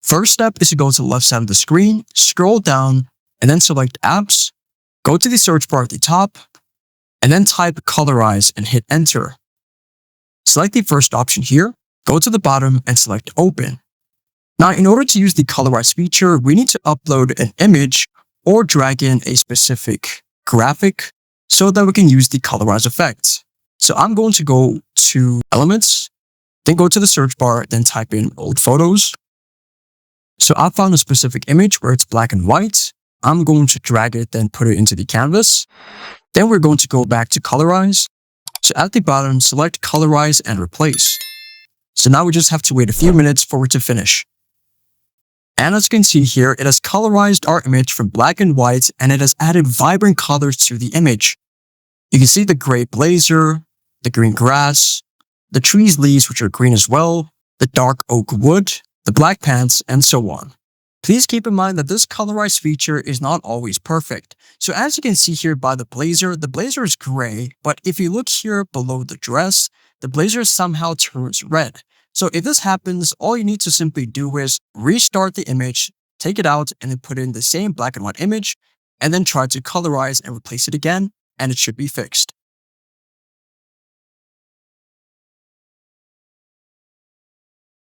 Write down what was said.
First step is to go to the left side of the screen, scroll down, and then select Apps. Go to the search bar at the top, and then type Colorize and hit Enter. Select the first option here, go to the bottom and select Open. Now, in order to use the Colorize feature, we need to upload an image or drag in a specific graphic so that we can use the Colorize effect. So I'm going to go to Elements, then go to the search bar, then type in Old Photos. So I found a specific image where it's black and white. I'm going to drag it, then put it into the canvas. Then we're going to go back to Colorize. So at the bottom, select Colorize and Replace. So now we just have to wait a few minutes for it to finish. And as you can see here, it has colorized our image from black and white, and it has added vibrant colors to the image. You can see the gray blazer, the green grass, the tree's leaves, which are green as well, the dark oak wood, the black pants, and so on. Please keep in mind that this colorize feature is not always perfect. So as you can see here by the blazer is gray, but if you look here below the dress, the blazer somehow turns red. So if this happens, all you need to simply do is restart the image, take it out, and then put in the same black and white image, and then try to colorize and replace it again, and it should be fixed.